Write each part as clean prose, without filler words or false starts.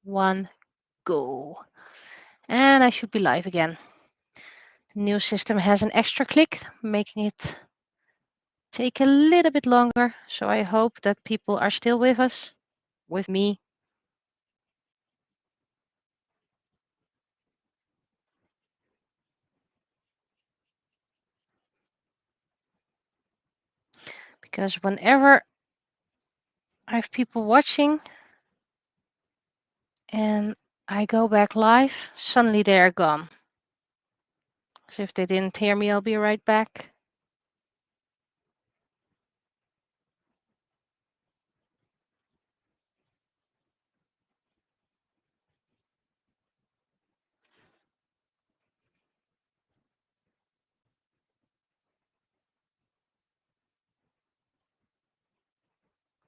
one, go. And I should be live again. The new system has an extra click, making it take a little bit longer. So I hope that people are still with us, with me. Because whenever I have people watching and I go back live, suddenly they are gone. As if they didn't hear me, I'll be right back.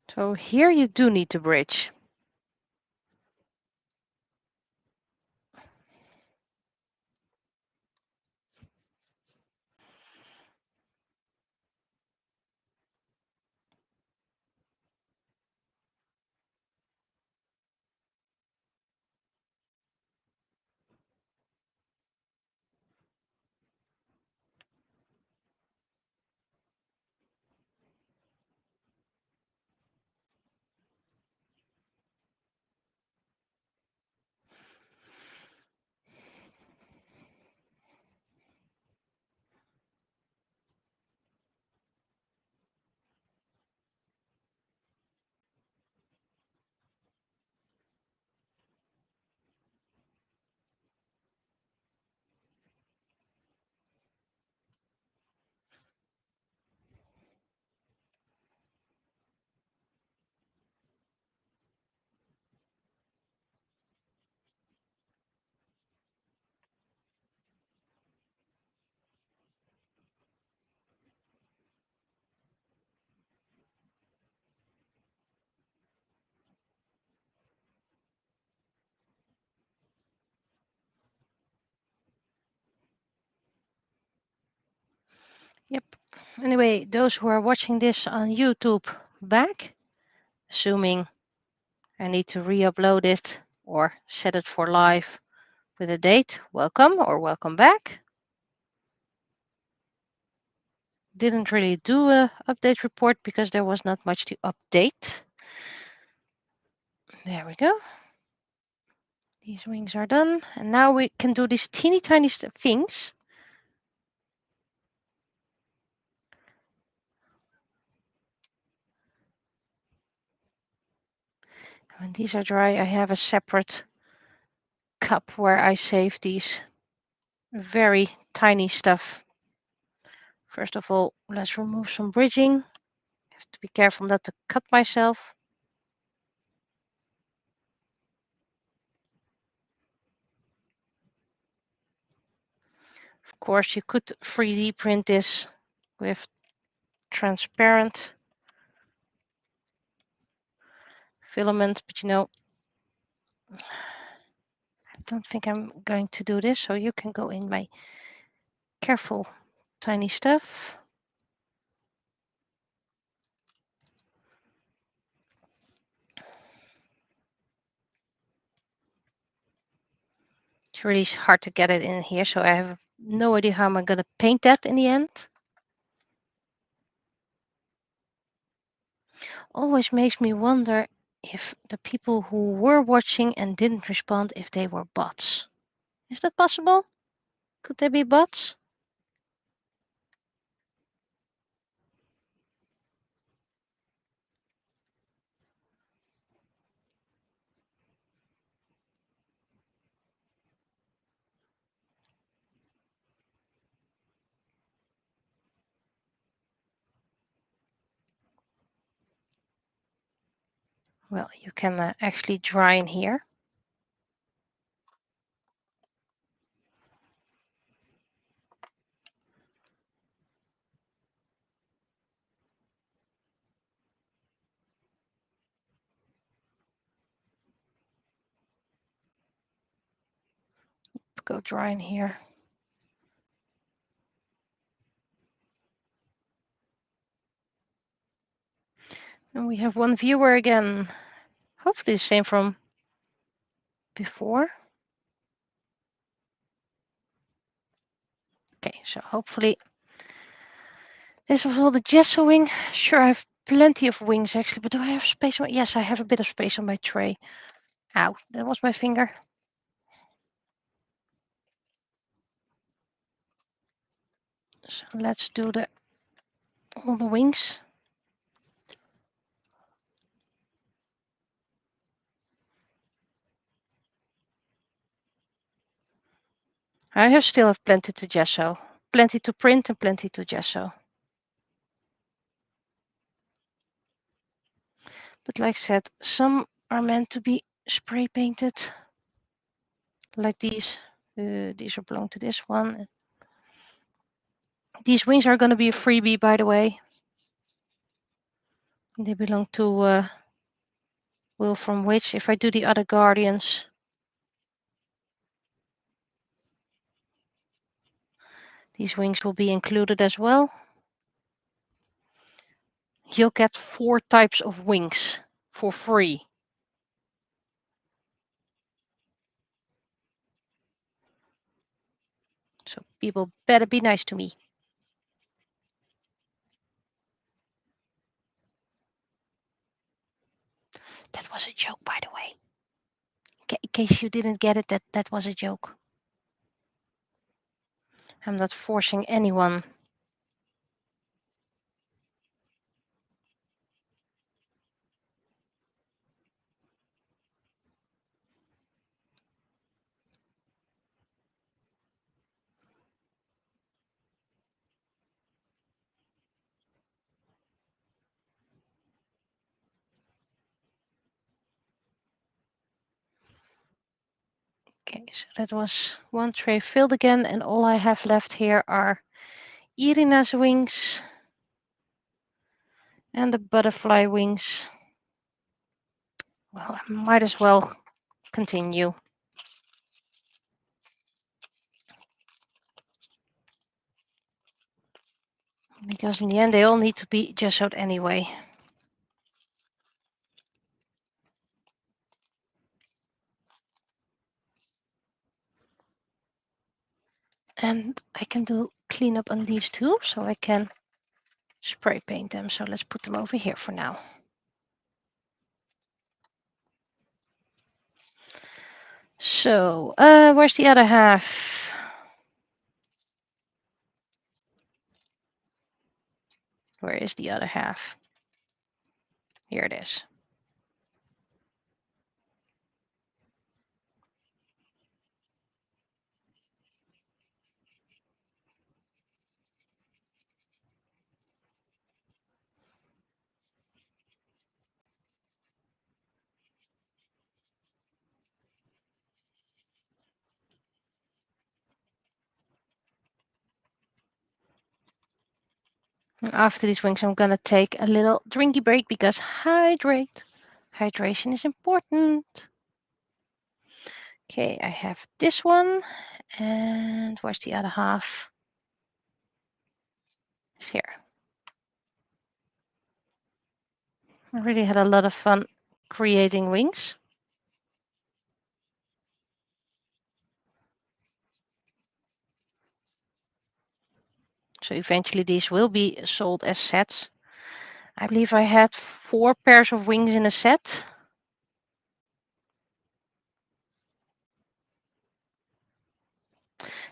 So here you do need to bridge. Yep. Anyway, those who are watching this on YouTube back, assuming I need to re-upload it or set it for live with a date, welcome or welcome back. Didn't really do a update report because there was not much to update. There we go. These wings are done. And now we can do these teeny tiny things. When these are dry, I have a separate cup where I save these very tiny stuff. First of all, let's remove some bridging. I have to be careful not to cut myself. Of course, you could 3D print this with transparent filament, but you know, I don't think I'm going to do this. So you can go in my careful tiny stuff. It's really hard to get it in here, so I have no idea how I'm going to paint that in the end. Always makes me wonder if the people who were watching and didn't respond, if they were bots. Is that possible? Could they be bots? Well, you can actually dry in here. Go dry in here. And we have one viewer again. Hopefully the same from before. Okay, so hopefully this was all the gessoing. Sure, I have plenty of wings actually, but do I have space on? Yes, I have a bit of space on my tray. Ow, that was my finger. So let's do all the wings. Still have plenty to gesso, plenty to print and plenty to gesso. But like I said, some are meant to be spray painted, like these. These are belong to this one. These wings are going to be a freebie, by the way. They belong to Will from Witch. If I do the other Guardians, these wings will be included as well. You'll get 4 types of wings for free. So people better be nice to me. That was a joke, by the way. In case you didn't get it, that was a joke. I'm not forcing anyone. Okay, so that was one tray filled again, and all I have left here are Irina's wings and the butterfly wings. Well, I might as well continue. Because in the end, they all need to be gessoed anyway. And I can do cleanup on these two, so I can spray paint them. So let's put them over here for now. So, where's the other half? Where is the other half? Here it is. And after these wings, I'm gonna take a little drinky break because hydration is important. Okay, I have this one, and where's the other half? It's here. I really had a lot of fun creating wings. So eventually these will be sold as sets. I believe I had 4 pairs of wings in a set.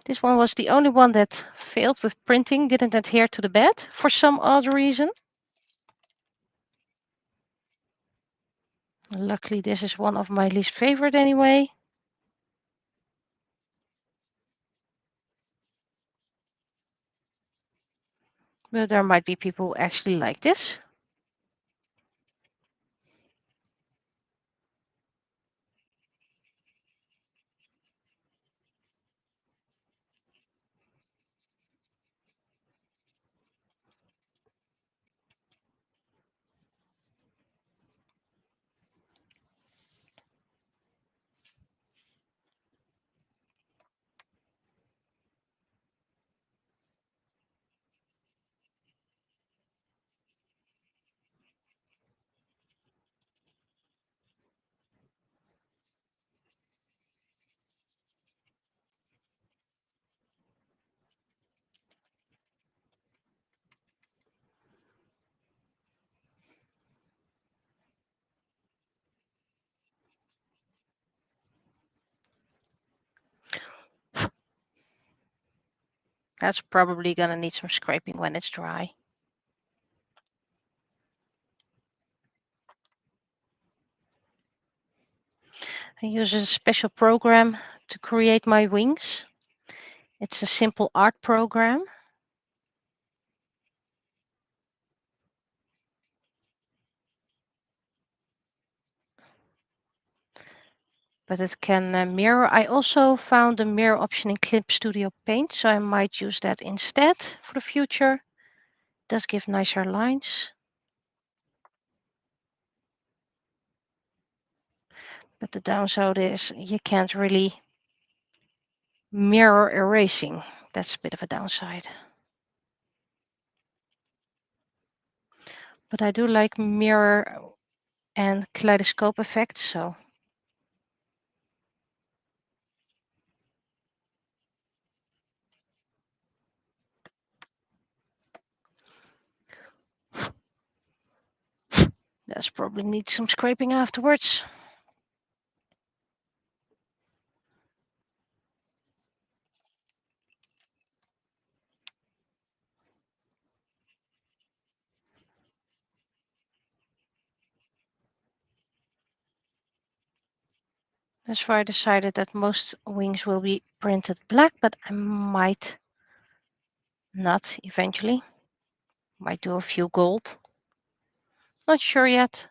This one was the only one that failed with printing, didn't adhere to the bed for some odd reason. Luckily, this is one of my least favorite anyway. But there might be people who actually like this. That's probably going to need some scraping when it's dry. I use a special program to create my wings. It's a simple art program. But it can mirror. I also found the mirror option in Clip Studio Paint, so I might use that instead for the future. It does give nicer lines. But the downside is you can't really mirror erasing. That's a bit of a downside. But I do like mirror and kaleidoscope effects, so that's probably needs some scraping afterwards. That's why I decided that most wings will be printed black, but I might not eventually. Might do a few gold. Not sure yet.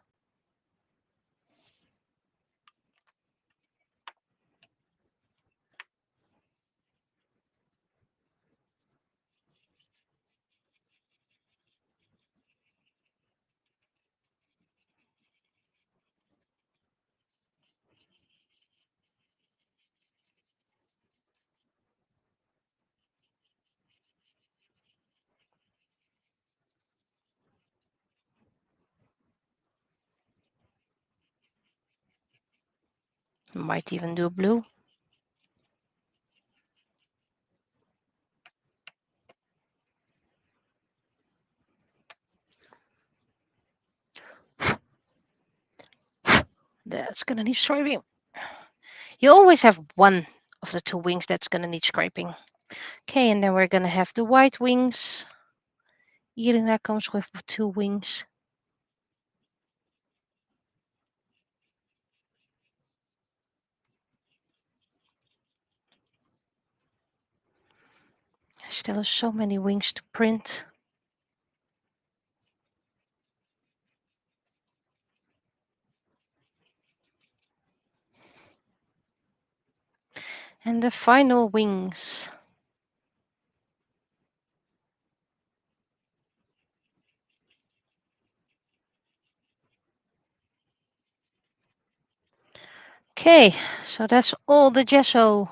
Might even do blue. That's gonna need scraping. You always have one of the two wings that's gonna need scraping. Okay, and then we're gonna have the white wings. Irina comes with two wings. I still have so many wings to print. And the final wings. Okay, so that's all the gesso.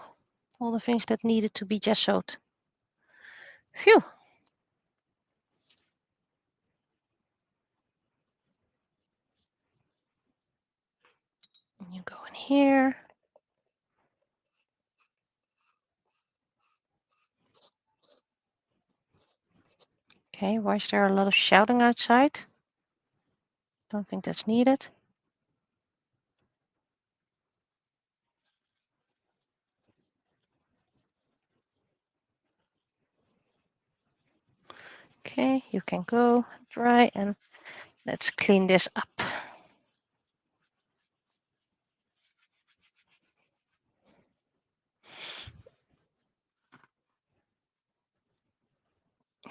All the things that needed to be gessoed. Phew. You go in here. Okay, why is there a lot of shouting outside? Don't think that's needed. Okay, you can go dry and let's clean this up.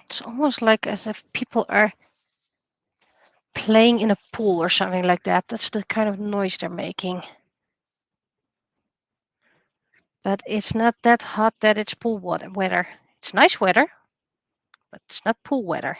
It's almost like as if people are playing in a pool or something like that. That's the kind of noise they're making. But it's not that hot that it's pool weather. It's nice weather, but it's not pool weather.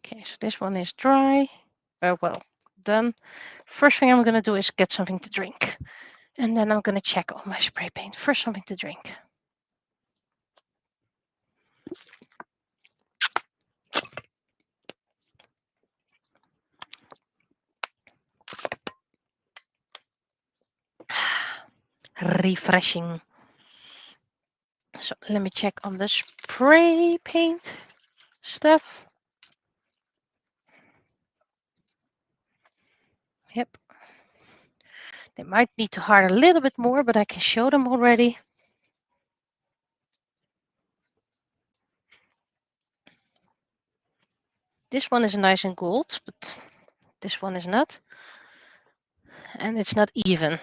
Okay, so this one is dry. Well, done. First thing I'm going to do is get something to drink. And then I'm going to check on my spray paint. First, something to drink. refreshing. So let me check on the spray paint stuff. Yep. They might need to hard a little bit more, but I can show them already. This one is nice and gold, but this one is not. And it's not even.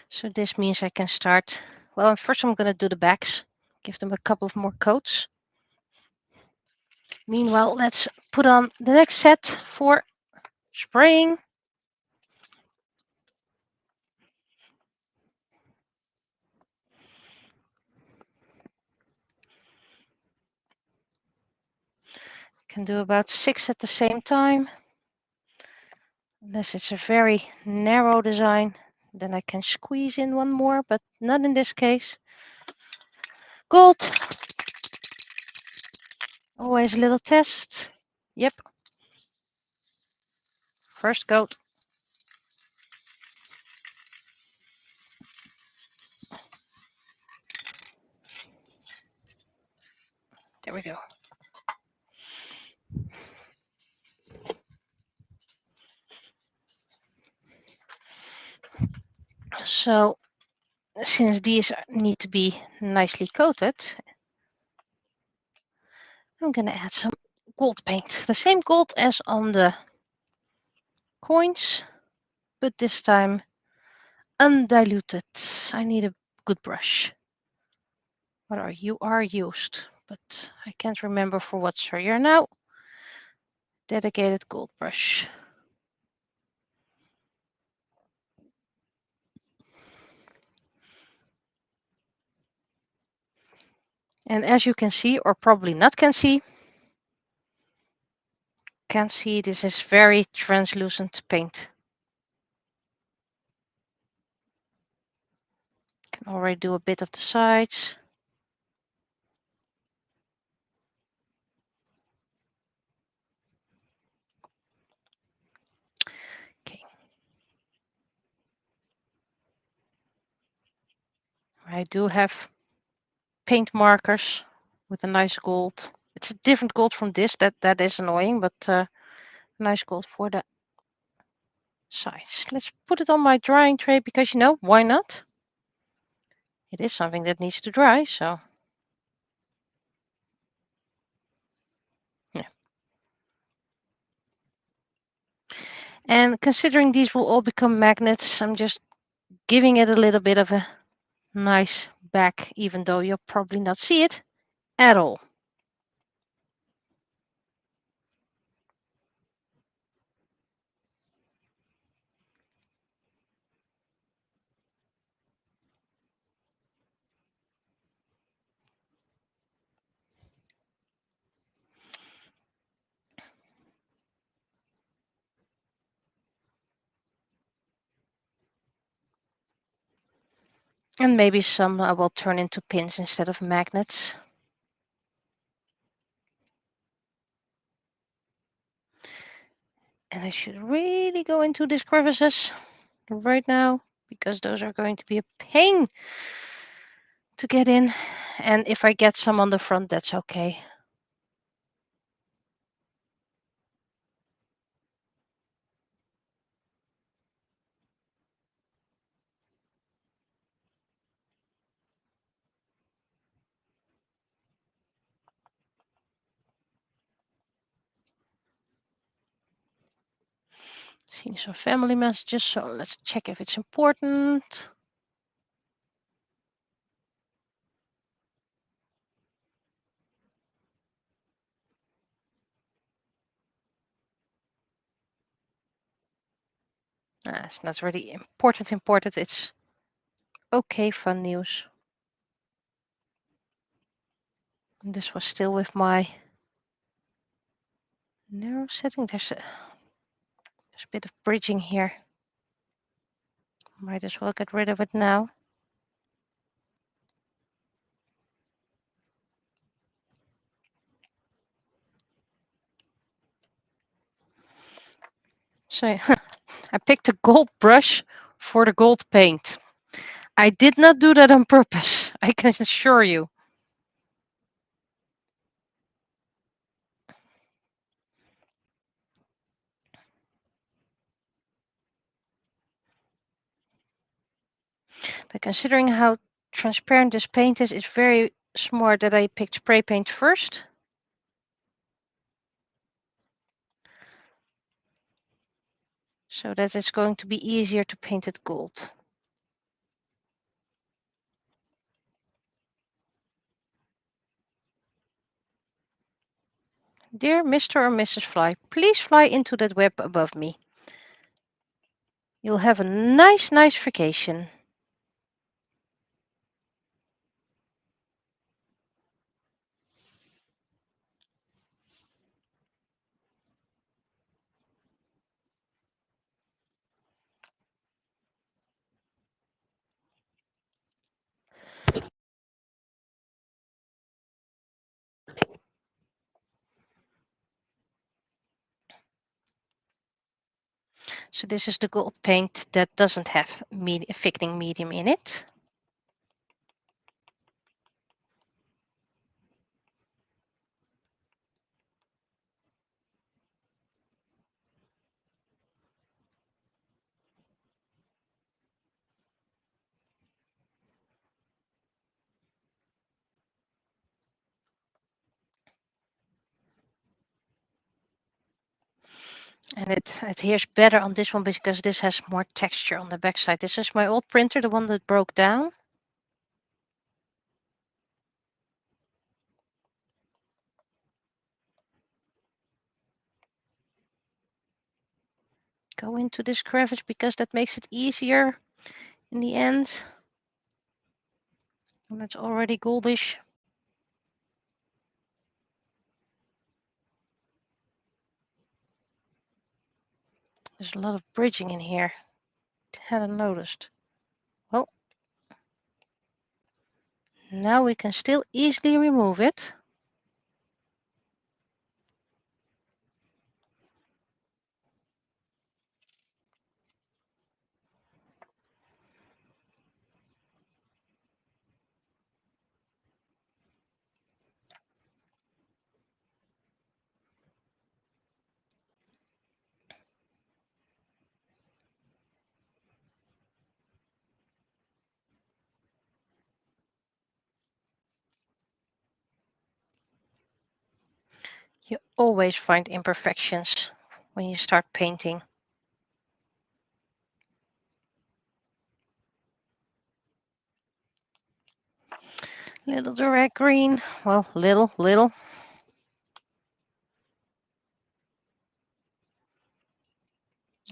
So this means I can start. Well, first I'm going to do the backs. Give them a couple of more coats. Meanwhile, let's put on the next set for spraying. Can do about 6 at the same time. Unless it's a very narrow design, then I can squeeze in one more, but not in this case. Gold. Always a little test. Yep. First coat. There we go. So since these need to be nicely coated, I'm going to add some gold paint. The same gold as on the coins, but this time undiluted. I need a good brush. What are you are used, but I can't remember for what. So you're now dedicated gold brush. And as you can see, or probably not can see this is very translucent paint. Can already do a bit of the sides. Okay. I do have paint markers with a nice gold. It's a different gold from this. That is annoying, but nice gold for the sides. Let's put it on my drying tray because why not? It is something that needs to dry, so yeah. And considering these will all become magnets, I'm just giving it a little bit of a nice back, even though you'll probably not see it at all. And maybe some I will turn into pins instead of magnets. And I should really go into these crevices right now because those are going to be a pain to get in. And if I get some on the front, that's okay. Seeing some family messages, so let's check if it's important. It's not really important. It's okay, fun news. And this was still with my narrow setting. There's a bit of bridging here. Might as well get rid of it now. So I picked a gold brush for the gold paint. I did not do that on purpose, I can assure you. But considering how transparent this paint is, it's very smart that I picked spray paint first. So that it's going to be easier to paint it gold. Dear Mr. or Mrs. Fly, please fly into that web above me. You'll have a nice vacation. So this is the gold paint that doesn't have thickening medium in it. And it adheres better on this one because this has more texture on the backside. This is my old printer, the one that broke down. Go into this crevice because that makes it easier in the end. And it's already goldish. There's a lot of bridging in here. Hadn't noticed. Well, now we can still easily remove it. You always find imperfections when you start painting. Little direct green. Well, little.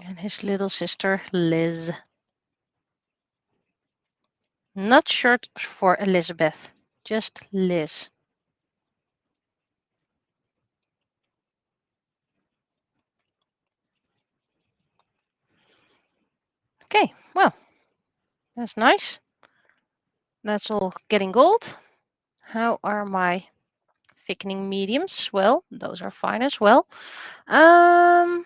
And his little sister, Liz. Not short for Elizabeth, just Liz. Okay, well, that's nice. That's all getting gold. How are my thickening mediums? Well, those are fine as well. I'm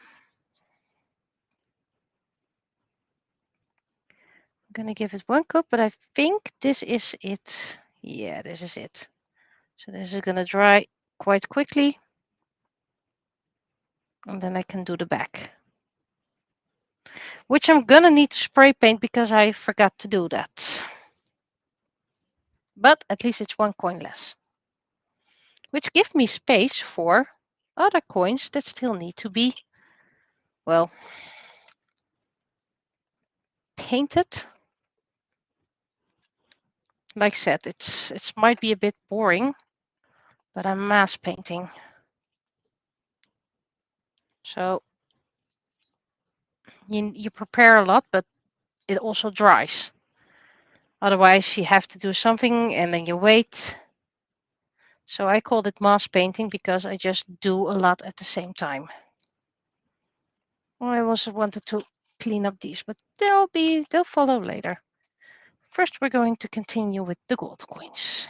gonna give it one coat, but I think this is it. Yeah, this is it. So this is gonna dry quite quickly. And then I can do the back. Which I'm gonna need to spray paint because I forgot to do that. But at least it's one coin less. Which gives me space for other coins that still need to be, well, painted. Like I said, it might be a bit boring, but I'm mass painting. So you prepare a lot, but it also dries. Otherwise, you have to do something and then you wait. So I called it mass painting because I just do a lot at the same time. I also wanted to clean up these, but they'll follow later. First, we're going to continue with the gold coins.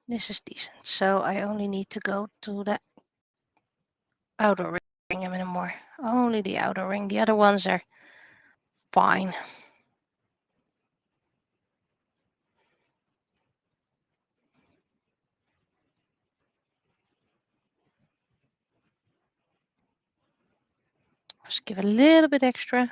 This is decent, so I only need to go to the outer ring anymore. Only the outer ring. The other ones are fine. Just give a little bit extra.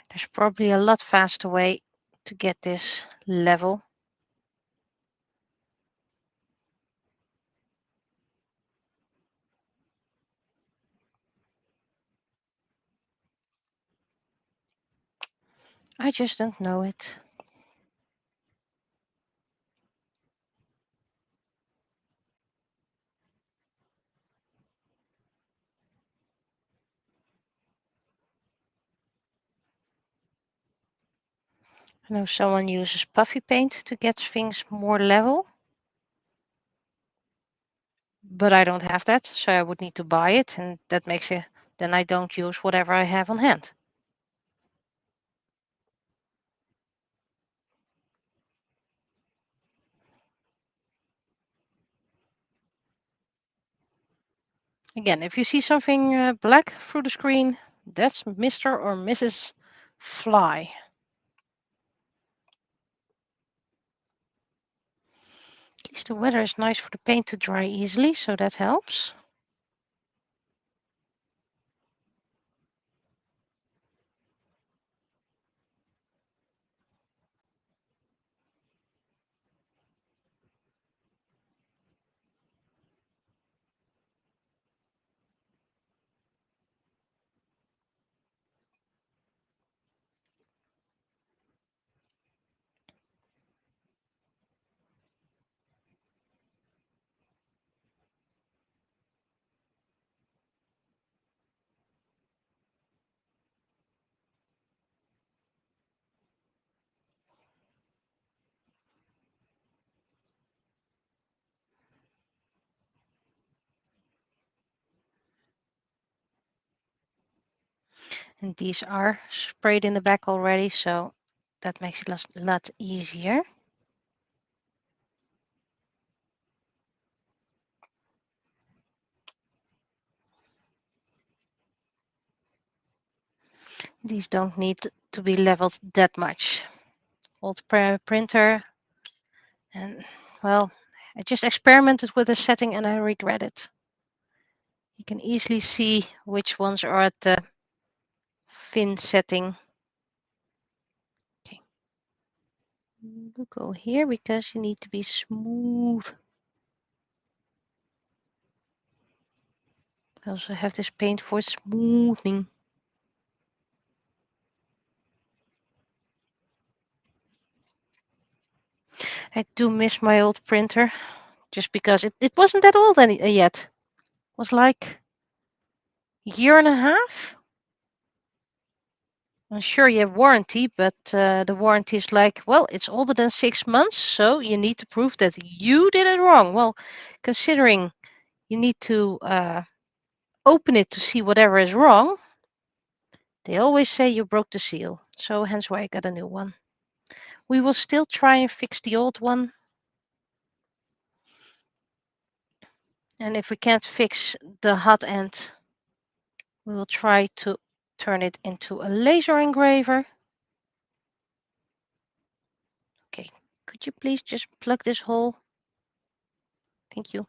There's probably a lot faster way to get this level. I just don't know it. I know someone uses puffy paint to get things more level, but I don't have that, so I would need to buy it, and that makes it, then I don't use whatever I have on hand. Again, if you see something black through the screen, that's Mr. or Mrs. Fly. At least the weather is nice for the paint to dry easily, so that helps. And these are sprayed in the back already, so that makes it a lot easier. These don't need to be leveled that much. Old printer, and well, I just experimented with the setting and I regret it. You can easily see which ones are at the thin setting. Okay, we'll go here because you need to be smooth. I also have this paint for smoothing. I do miss my old printer just because it wasn't that old yet. It was like a year and a half. I'm sure you have warranty, but the warranty is like, well, it's older than 6 months, so you need to prove that you did it wrong. Well, considering you need to open it to see whatever is wrong. They always say you broke the seal, so hence why I got a new one. We will still try and fix the old one. And if we can't fix the hot end, we will try to turn it into a laser engraver. Okay, could you please just plug this hole? Thank you.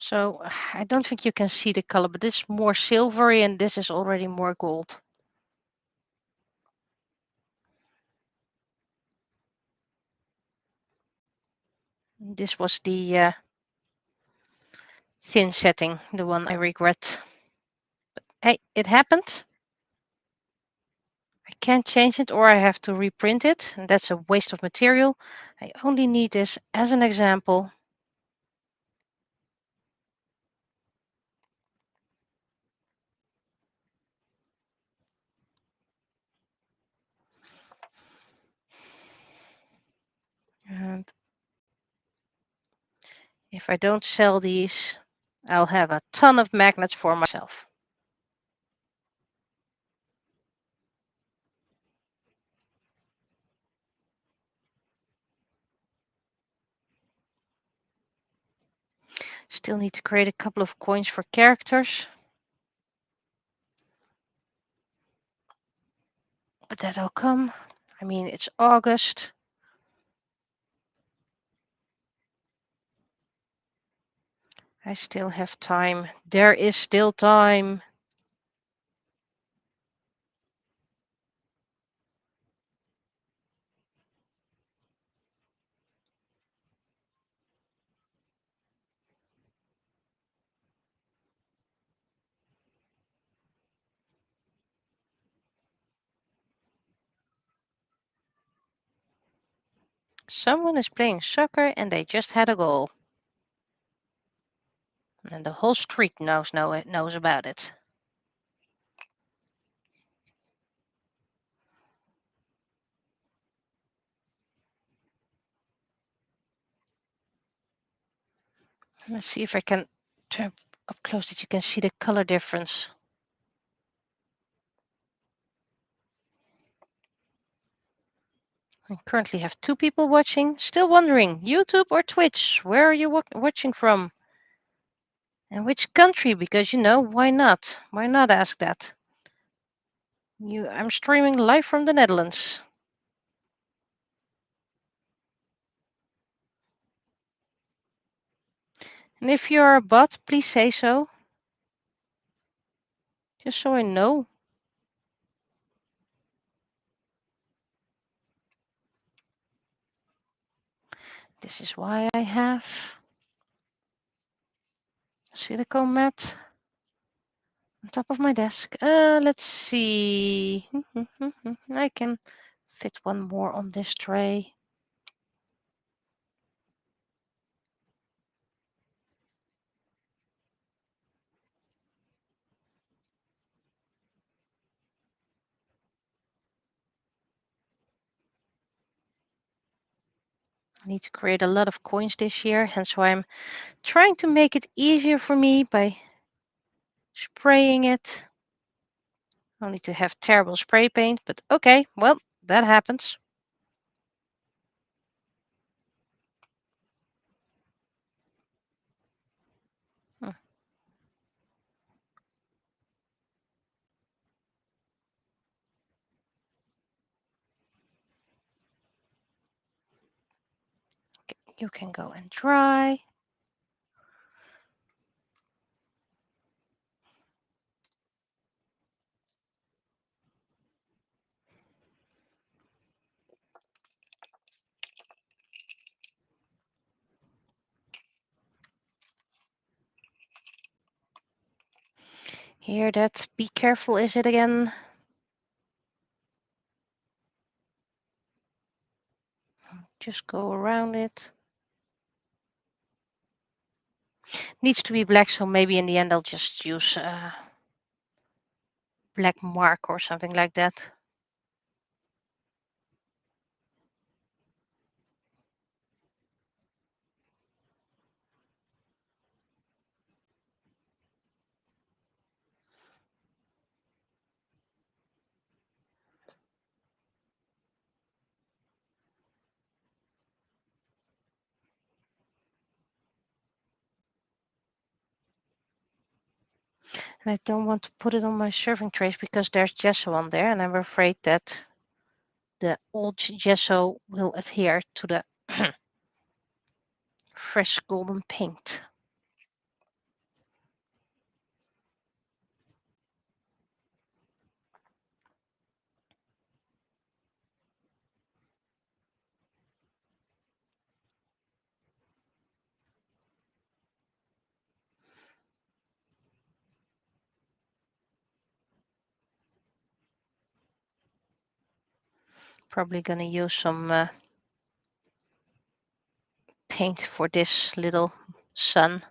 So I don't think you can see the color, but this is more silvery and this is already more gold. This was the thin setting, the one I regret. But hey, it happened. I can't change it or I have to reprint it, and that's a waste of material. I only need this as an example. And if I don't sell these, I'll have a ton of magnets for myself. Still need to create a couple of coins for characters. But that'll come. I mean, it's August. I still have time. There is still time. Someone is playing soccer and they just had a goal. And the whole street knows about it. Let's see if I can turn up close that you can see the color difference. I currently have 2 people watching. Still wondering, YouTube or Twitch? Where are you watching from? And which country? Because, why not? Why not ask that? I'm streaming live from the Netherlands. And if you're a bot, please say so. Just so I know. This is why I have a silicone mat on top of my desk. Let's see. I can fit one more on this tray. I need to create a lot of coins this year, hence why I'm trying to make it easier for me by spraying it. Only to have terrible spray paint, but okay, well, that happens. Hmm. Okay, you can go and dry. Hear that? Be careful, is it again? Just go around it. Needs to be black, so maybe in the end I'll just use black mark or something like that. And I don't want to put it on my serving trays because there's gesso on there, and I'm afraid that the old gesso will adhere to the fresh golden paint. Probably gonna use some paint for this little sun.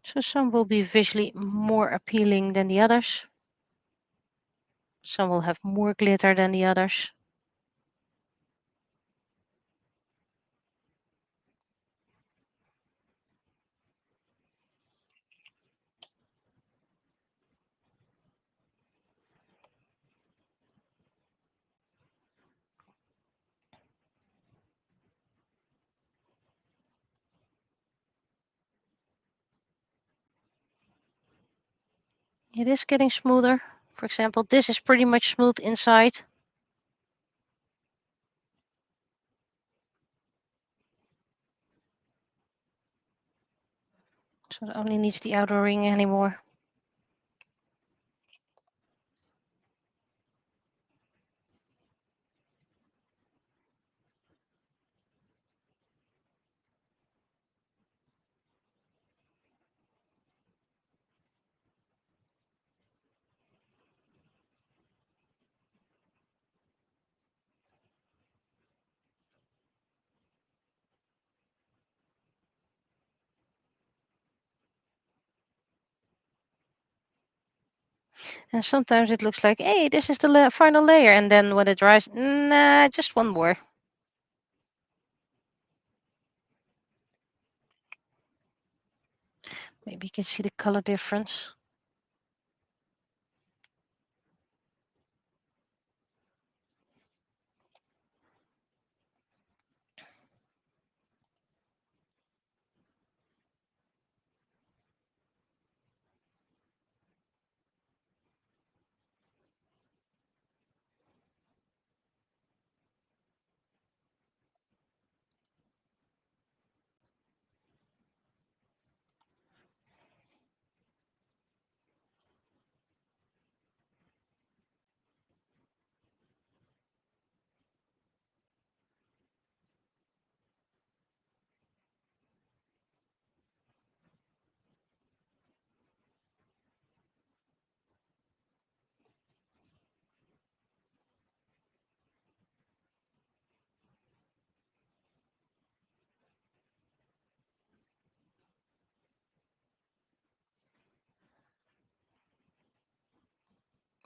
So some will be visually more appealing than the others. Some will have more glitter than the others. It is getting smoother. For example, this is pretty much smooth inside. So it only needs the outer ring anymore. And sometimes it looks like, hey, this is the final layer. And then when it dries, nah, just one more. Maybe you can see the color difference.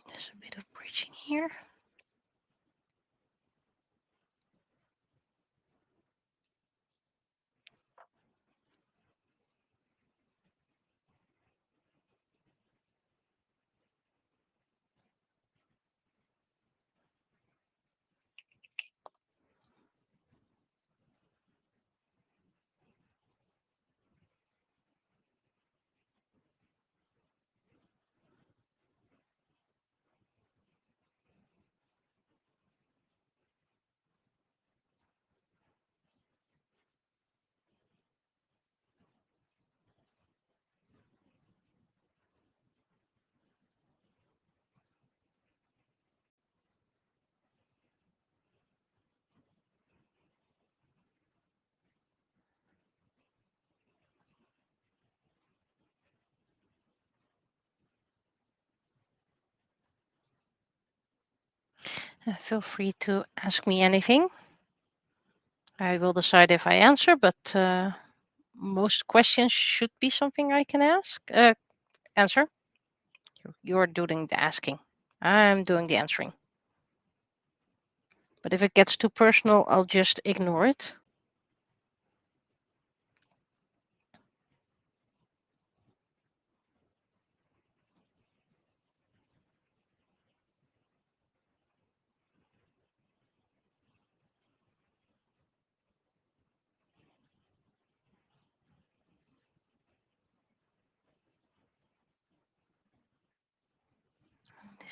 There's a bit of breaching here. Feel free to ask me anything. I will decide if I answer, but most questions should be something I can answer. You're doing the asking. I'm doing the answering. But if it gets too personal, I'll just ignore it.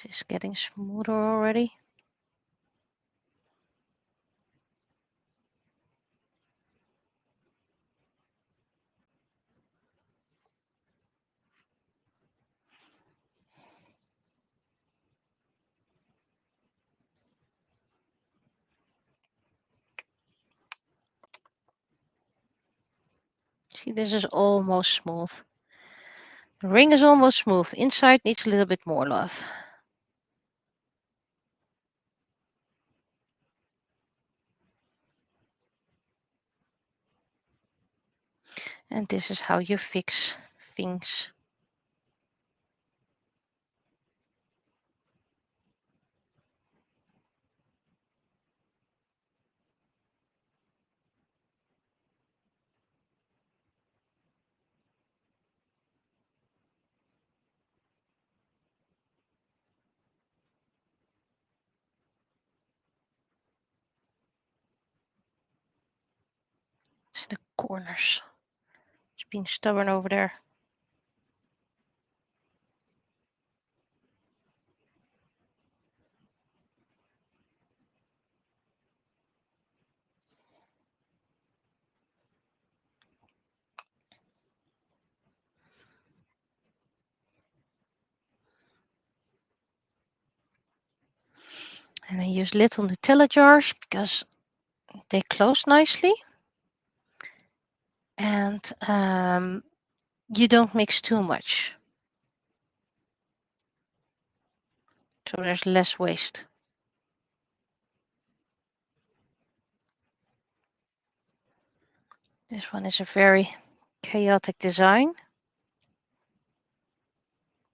This is getting smoother already. See, this is almost smooth. The ring is almost smooth. Inside needs a little bit more love. And this is how you fix things. It's the corners. It's being stubborn over there. And I use little Nutella jars because they close nicely. And you don't mix too much. So there's less waste. This one is a very chaotic design.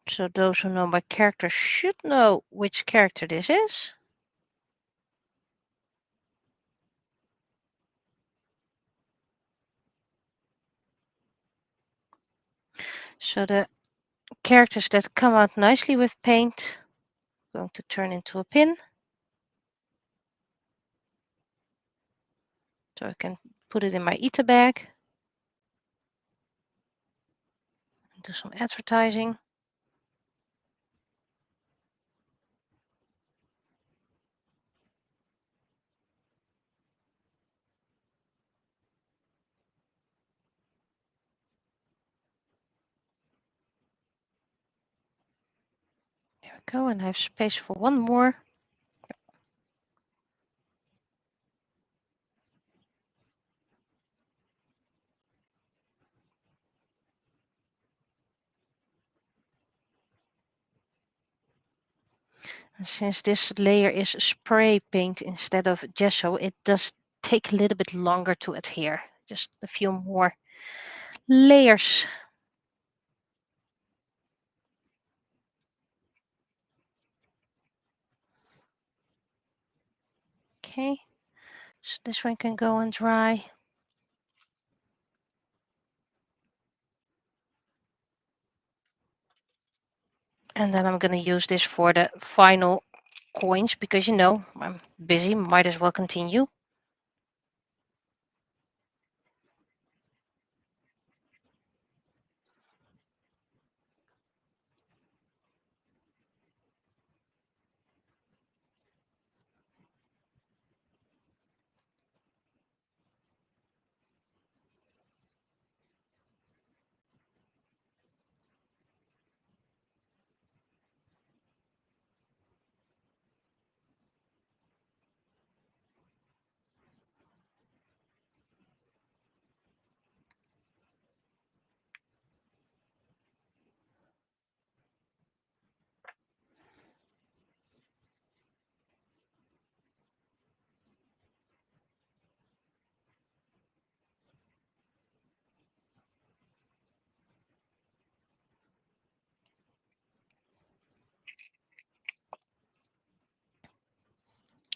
So those who know my character should know which character this is. So the characters that come out nicely with paint, I'm going to turn into a pin. So I can put it in my Ita bag. Do some advertising. There we go, and I have space for one more. And since this layer is spray paint instead of gesso, it does take a little bit longer to adhere. Just a few more layers. Okay, so this one can go and dry. And then I'm going to use this for the final coins because, you know, I'm busy, might as well continue.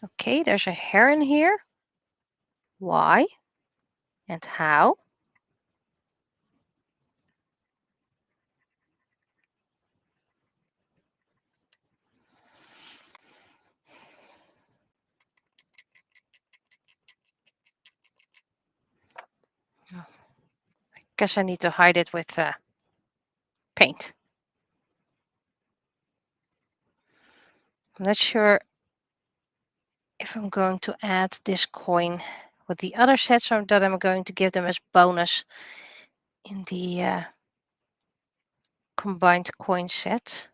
Okay, there's a hair in here. Why and how? Oh, I guess I need to hide it with paint. I'm not sure if I'm going to add this coin with the other sets or that I'm going to give them as bonus in the combined coin set.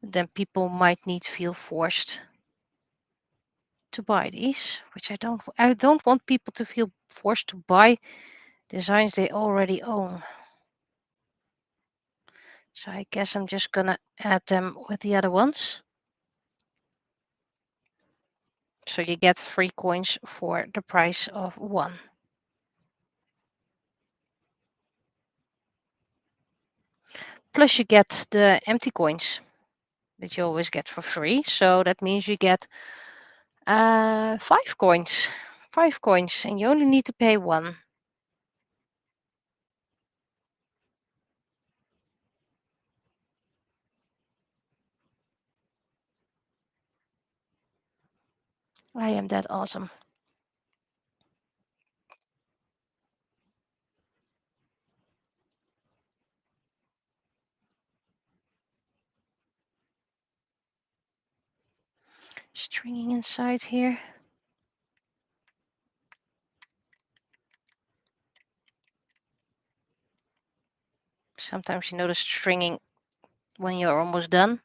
Then people might need feel forced to buy these, which I don't want people to feel forced to buy designs they already own. So I guess I'm just gonna add them with the other ones. So you get 3 coins for the price of 1. Plus you get the empty coins that you always get for free. So that means you get 5 coins. 5 coins, and you only need to pay 1. I am that awesome. Stringing inside here. Sometimes you notice stringing when you're almost done.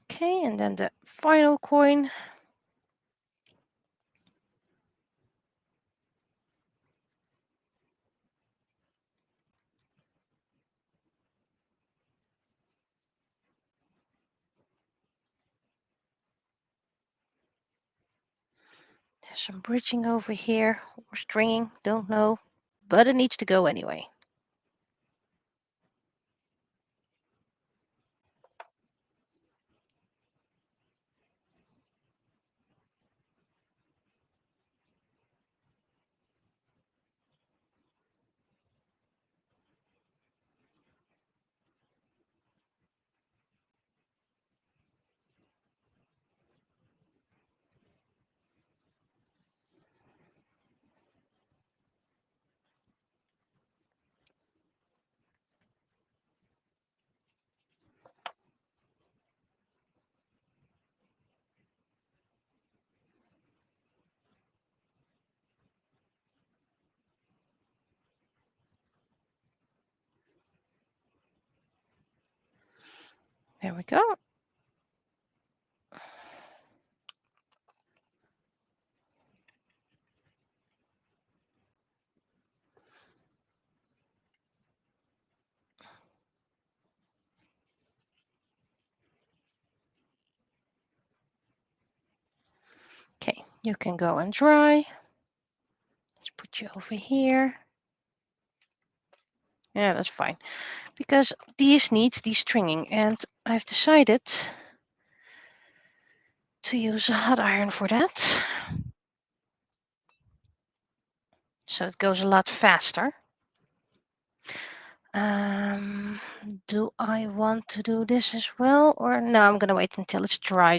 Okay, and then the final coin. There's some bridging over here, or stringing, don't know, but it needs to go anyway. There we go. Okay, you can go and dry. Let's put you over here. Yeah, that's fine. Because these need the stringing, and I've decided to use a hot iron for that. so it goes a lot faster. Do I want to do this as well, or no, I'm gonna wait until it's dry.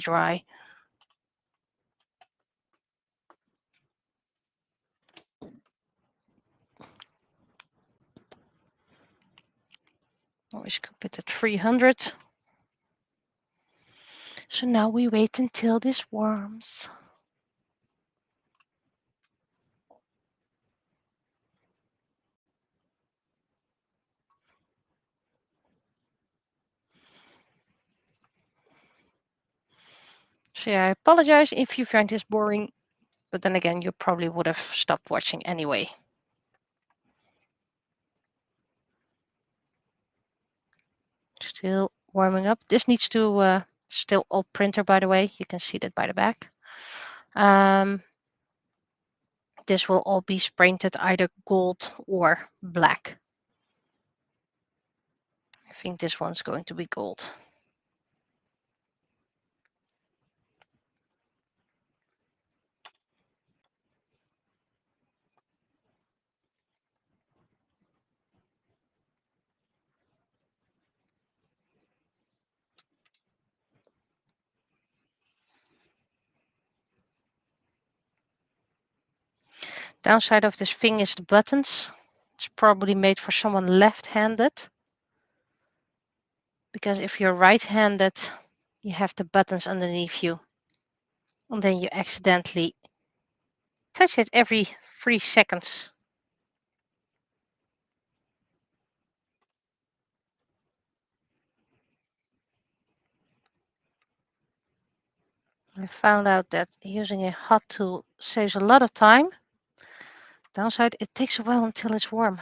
Always keep it at 300. So now we wait until this warms. So yeah, I apologize if you find this boring, but then again, you probably would have stopped watching anyway. Still warming up. This needs to still old printer, by the way. You can see that by the back. This will all be painted either gold or black. I think this one's going to be gold. Downside of this thing is the buttons. It's probably made for someone left-handed. Because if you're right-handed, you have the buttons underneath you. And then you accidentally touch it every 3 seconds. I found out that using a hot tool saves a lot of time. Downside, it takes a while until it's warm.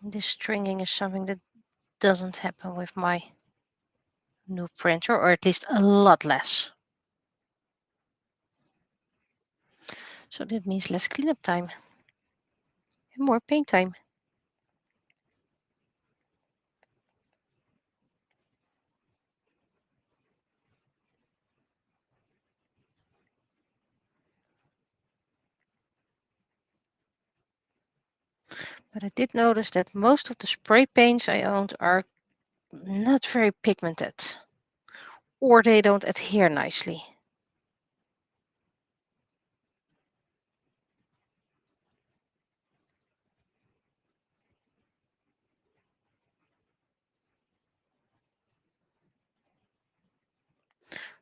This stringing is something that doesn't happen with my new printer, or at least a lot less. So that means less cleanup time and more paint time. But I did notice that most of the spray paints I owned are not very pigmented, or they don't adhere nicely.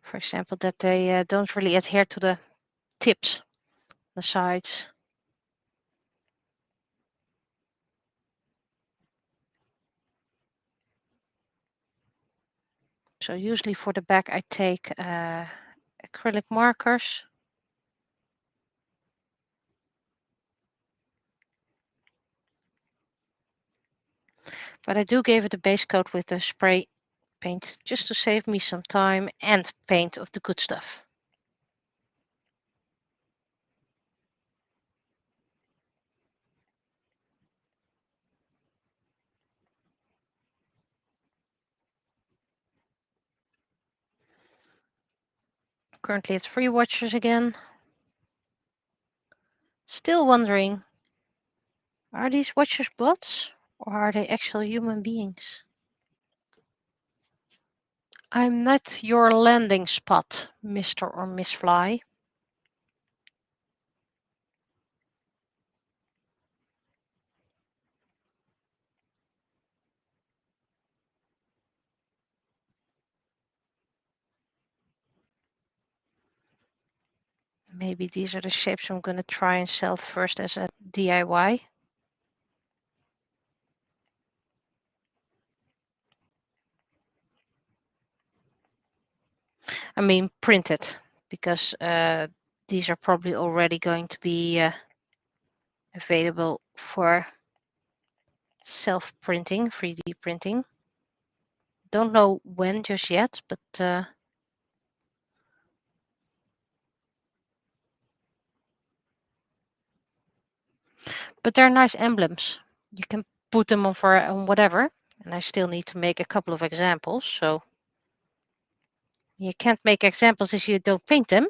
For example, that they don't really adhere to the tips, the sides. So usually for the back, I take acrylic markers. But I do give it a base coat with the spray paint just to save me some time and paint of the good stuff. Currently it's 3 watchers again. Still wondering, are these watchers bots or are they actual human beings? I'm not your landing spot, Mr. or Miss Fly. Maybe these are the shapes I'm going to try and sell first as a DIY. I mean printed, because these are probably already going to be available for self-printing, 3D printing. Don't know when just yet, but they're nice emblems. You can put them on whatever, and I still need to make a couple of examples, so you can't make examples if you don't paint them.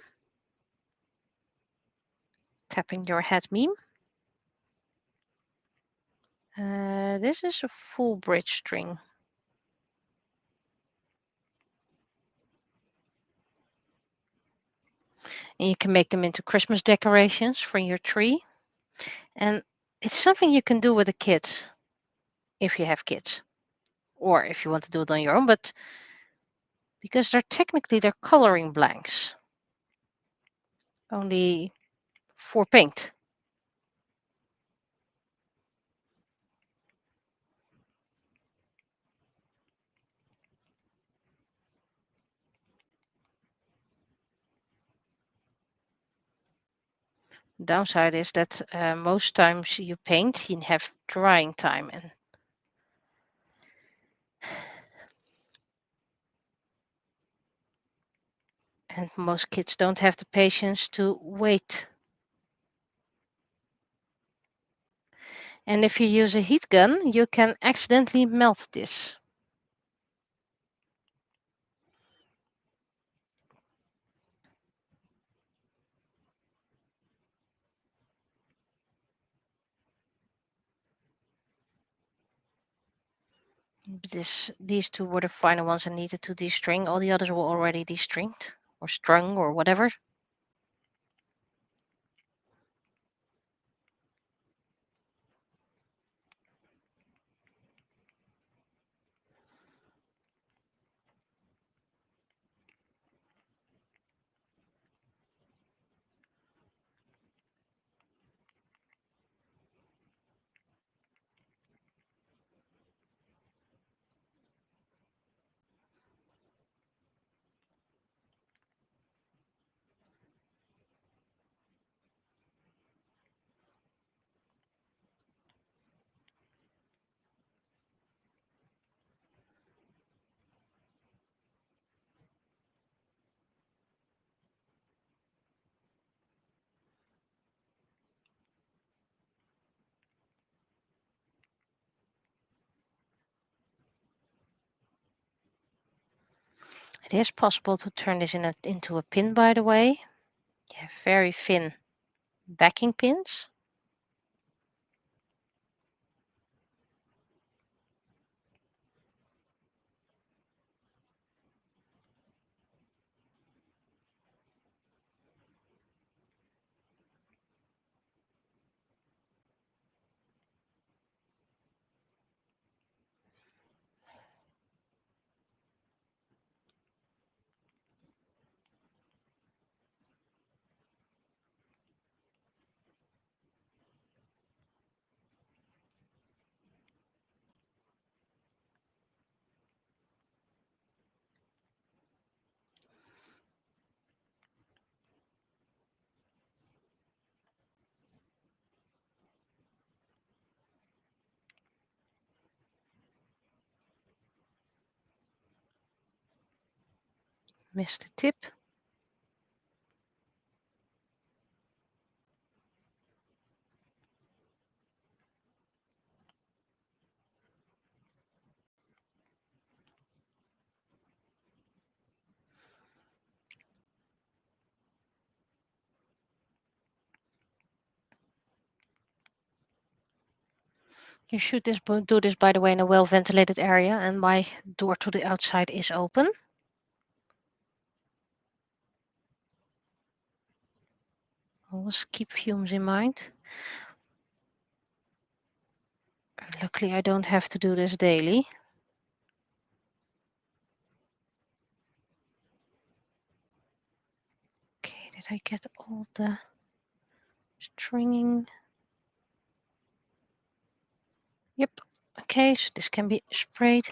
Tapping your head meme. This is a full bridge string. And you can make them into Christmas decorations for your tree. And it's something you can do with the kids, if you have kids, or if you want to do it on your own, but because they're coloring blanks, only for paint. Downside is that most times you paint, you have drying time, and most kids don't have the patience to wait. And if you use a heat gun, you can accidentally melt this. These two were the final ones I needed to destring. All the others were already destringed or strung or whatever. It is possible to turn this into a pin, by the way. You have very thin backing pins. Missed the tip. You should do this, by the way, in a well-ventilated area, and my door to the outside is open. Always keep fumes in mind. Luckily, I don't have to do this daily. Okay, did I get all the stringing? Yep. Okay, so this can be sprayed.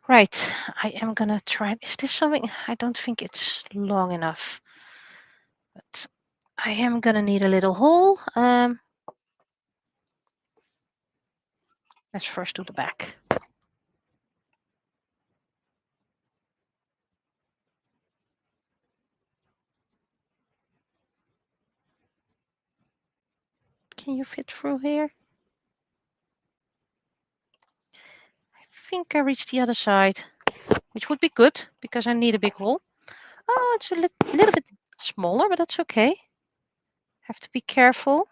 Right, I am gonna try. Is this something? I don't think it's long enough, but I am gonna need a little hole. Let's first do the back. Can you fit through here? I think I reached the other side, which would be good because I need a big hole. Oh, it's a little bit smaller, but that's okay. Have to be careful.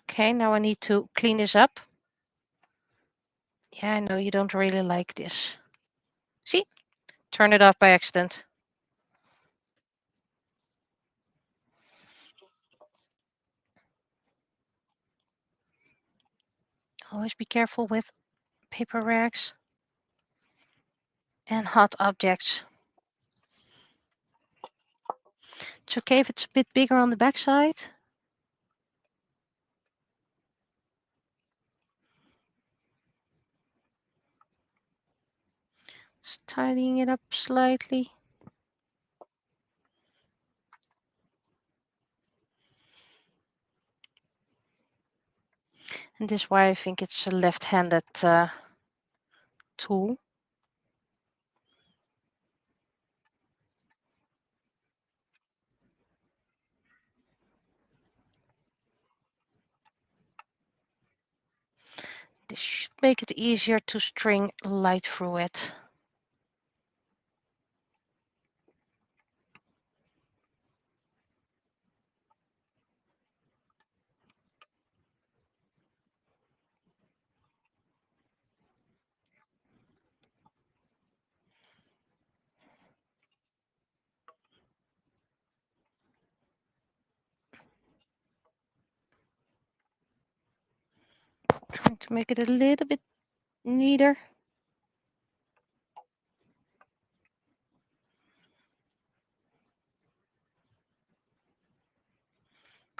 Okay, now I need to clean this up. Yeah, I know you don't really like this. See? Turn it off by accident. Always be careful with paper rags and hot objects. It's okay if it's a bit bigger on the back side. Just tidying it up slightly. And this is why I think it's a left-handed tool. This should make it easier to string light through it. Trying to make it a little bit neater.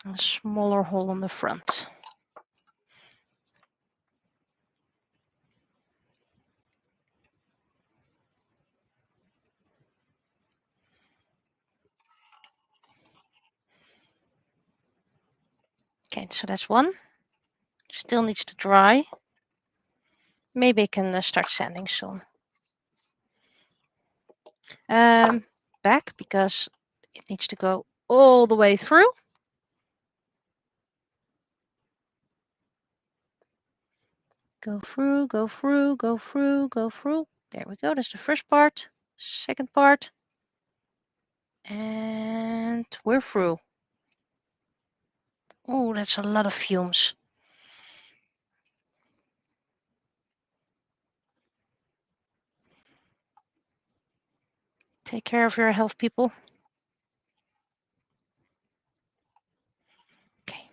A smaller hole on the front. Okay, so that's one. Still needs to dry. Maybe I can start sanding soon. Back, because it needs to go all the way through. Go through, go through, go through, go through. There we go. That's the first part. Second part. And we're through. Oh, that's a lot of fumes. Take care of your health, people. Okay.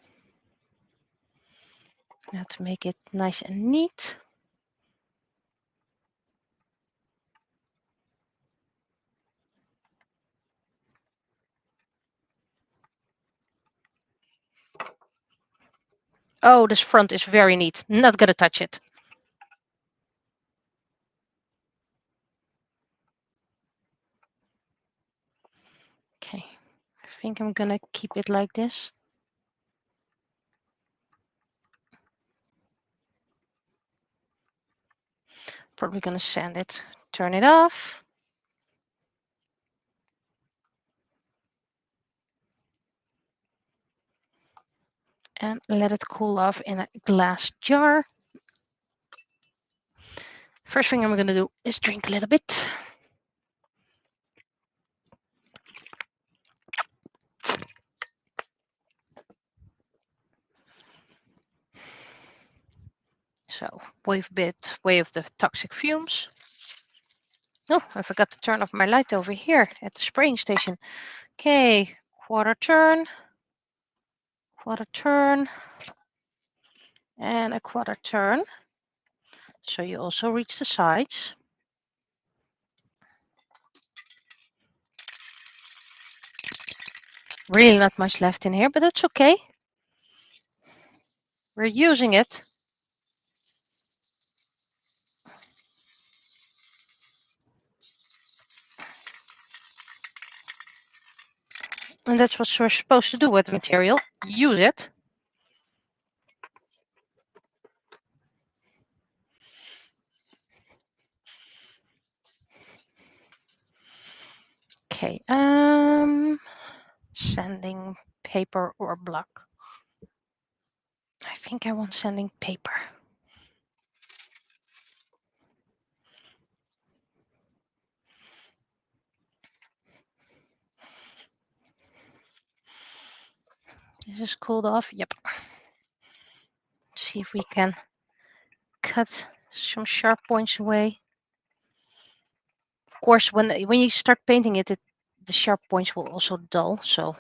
Now to make it nice and neat. Oh, this front is very neat. Not gonna touch it. Okay. I think I'm gonna keep it like this. Probably gonna sand it. Turn it off. And let it cool off in a glass jar. First thing I'm gonna do is drink a little bit. So wave bit, wave the toxic fumes. Oh, I forgot to turn off my light over here at the spraying station. Okay, quarter turn, and a quarter turn. So you also reach the sides. Really not much left in here, but that's okay. We're using it. And that's what we're supposed to do with material. Use it. Okay, sanding paper or block. I think I want sanding paper. This is cooled off. Yep. See if we can cut some sharp points away. Of course, when you start painting it, the sharp points will also dull. So,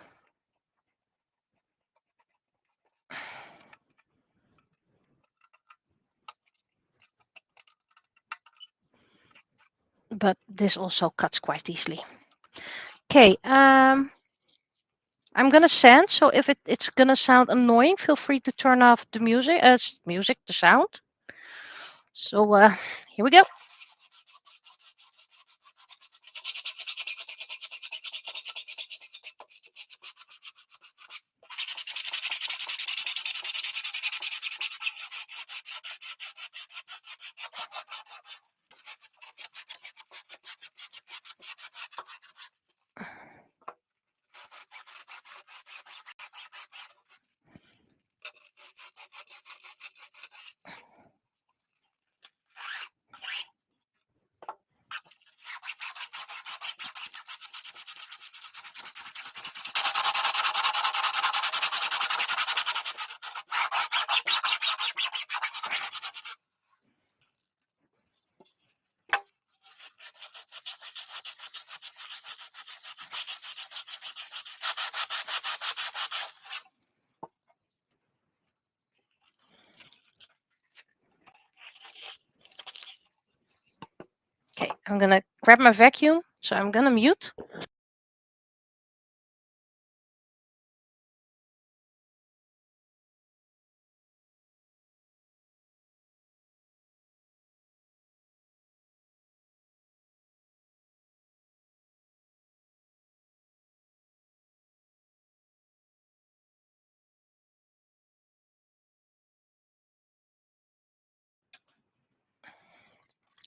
but this also cuts quite easily. Okay, I'm gonna sand. So if it's gonna sound annoying, feel free to turn off the music, the sound. So here we go. Okay, I'm gonna grab my vacuum. So I'm gonna mute.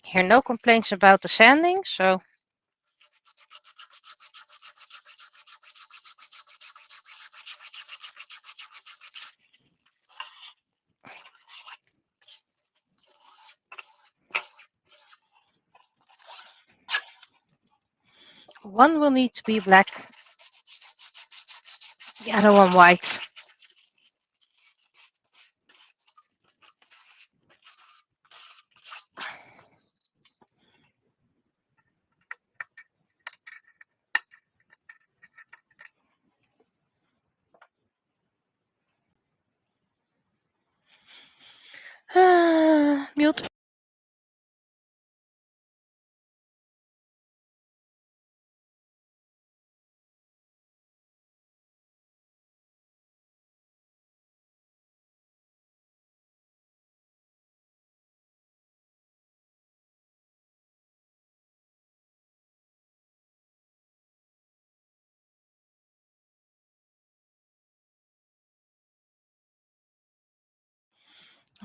Hear no complaints about the sanding, so one will need to be black, the other one white. Mute.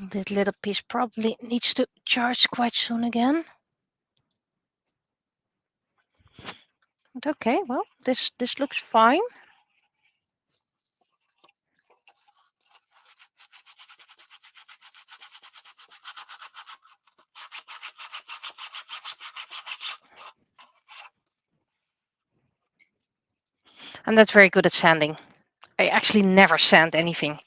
This little piece probably needs to charge quite soon again. But okay, well, this looks fine. I'm not very good at sanding. I actually never sand anything.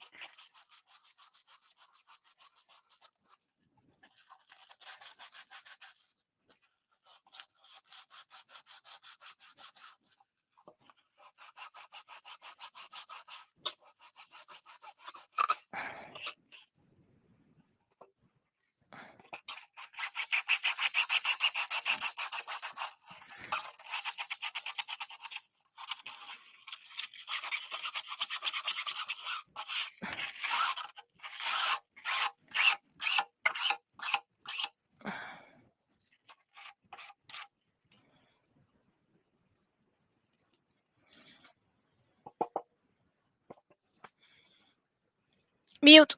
Mute.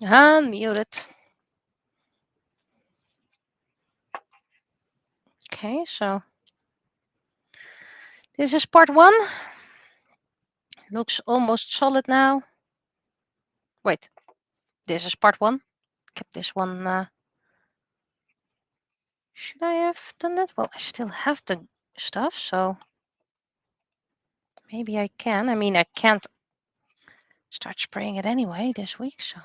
Unmuted. Okay, so this is part 1. Looks almost solid now. Wait, this is part 1. Kept this one. Should I have done that? Well, I still have the stuff, so maybe I can. I mean, I can't start spraying it anyway this week, so.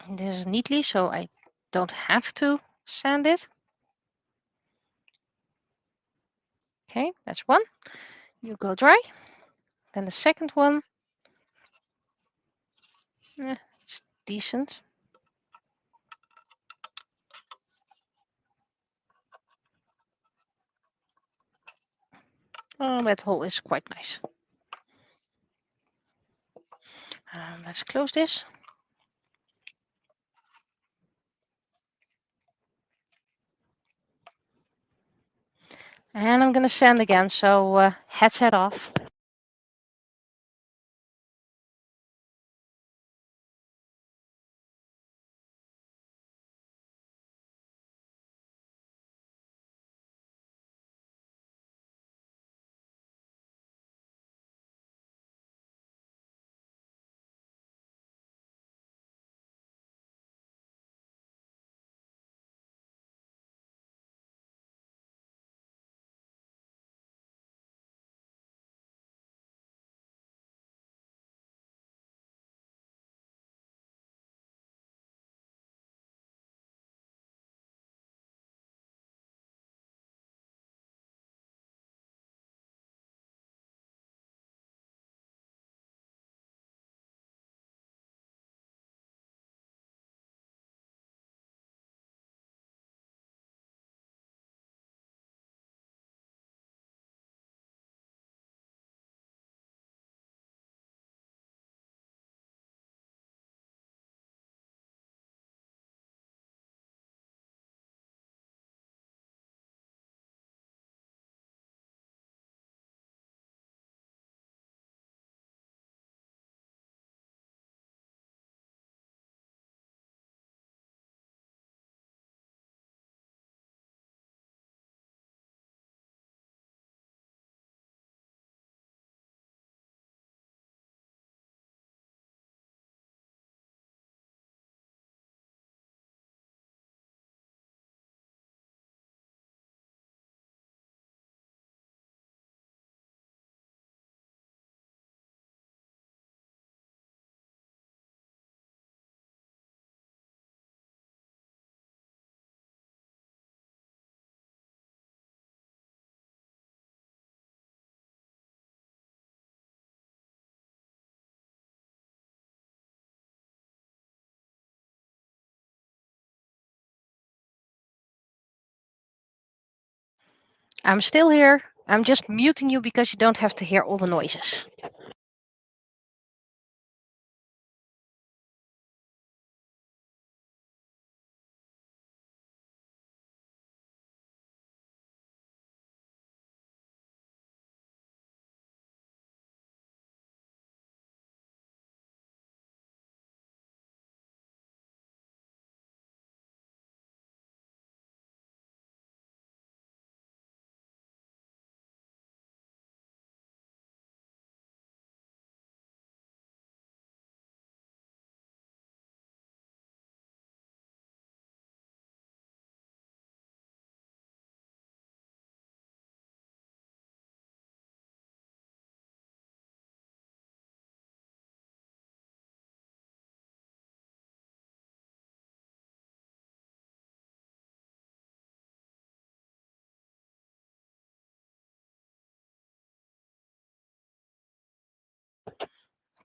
This is neatly, so I don't have to sand it. Okay, that's one. You go dry. Then the second one. It's decent. Oh, that hole is quite nice. Let's close this. And I'm going to sand again, so headset off. I'm still here. I'm just muting you because you don't have to hear all the noises.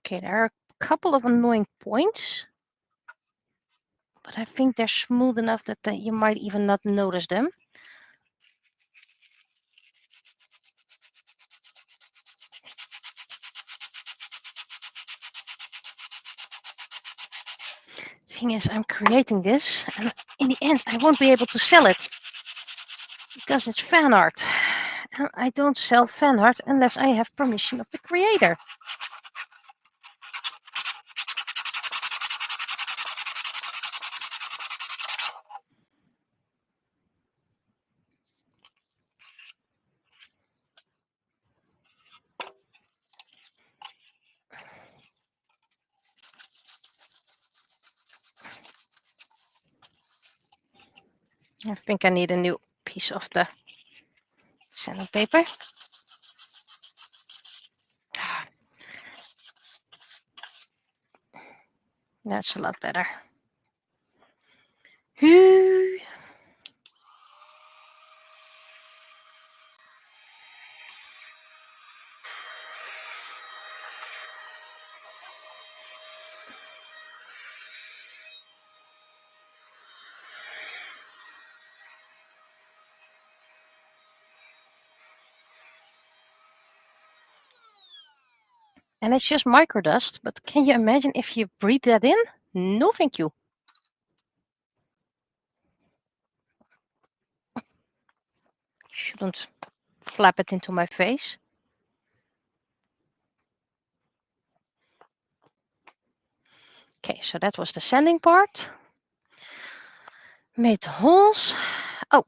Okay, there are a couple of annoying points, but I think they're smooth enough that you might even not notice them. Thing is, I'm creating this, and in the end, I won't be able to sell it because it's fan art. And I don't sell fan art unless I have permission of the creator. I think I need a new piece of the sandpaper. That's a lot better. And it's just microdust, but can you imagine if you breathe that in? No, thank you. Shouldn't flap it into my face. Okay, so that was the sanding part. Made the holes. Oh.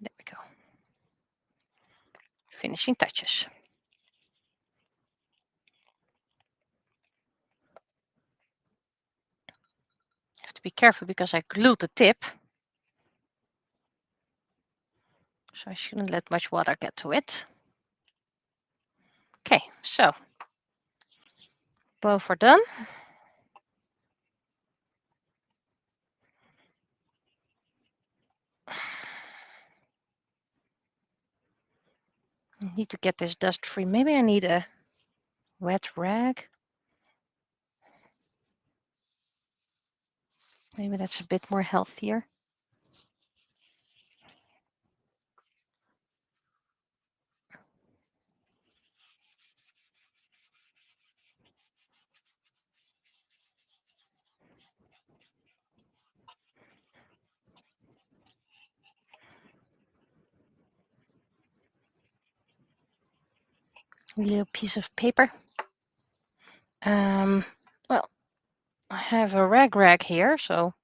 There we go. Finishing touches. Have to be careful because I glued the tip. So I shouldn't let much water get to it. Okay, so both are done. I need to get this dust free. Maybe I need a wet rag. Maybe that's a bit more healthier. A little piece of paper. Well, I have a rag here, so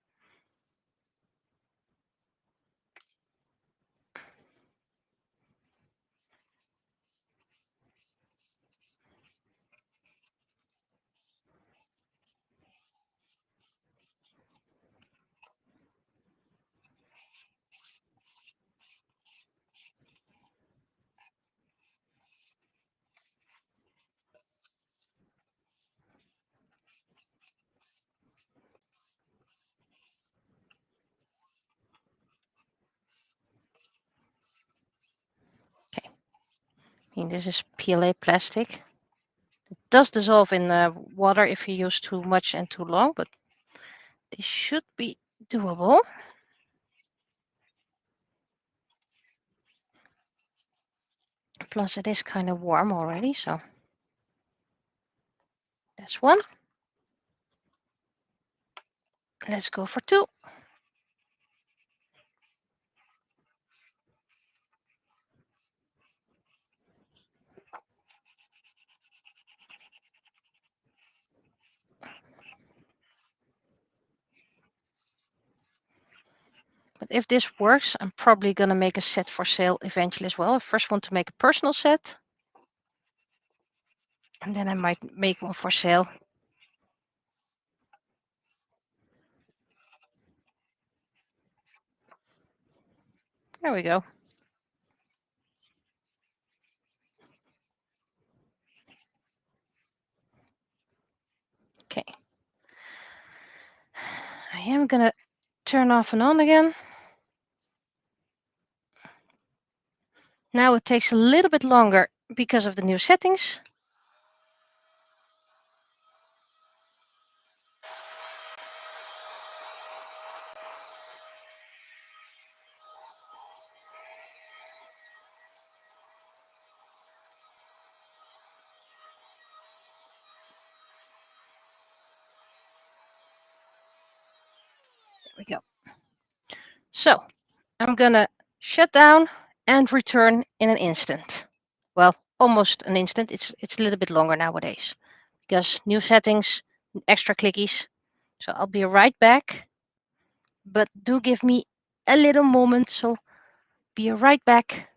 okay. I mean, this is PLA plastic. It does dissolve in water if you use too much and too long, but this should be doable. Plus, it is kind of warm already, so that's one. Let's go for two. But if this works, I'm probably going to make a set for sale eventually as well. I first want to make a personal set, and then I might make one for sale. There we go. Okay. I am going to turn off and on again. Now it takes a little bit longer because of the new settings. There we go. So I'm going to shut down and return in an instant. Well, almost an instant. It's a little bit longer nowadays because new settings, extra clickies. So I'll be right back. But do give me a little moment. So be right back.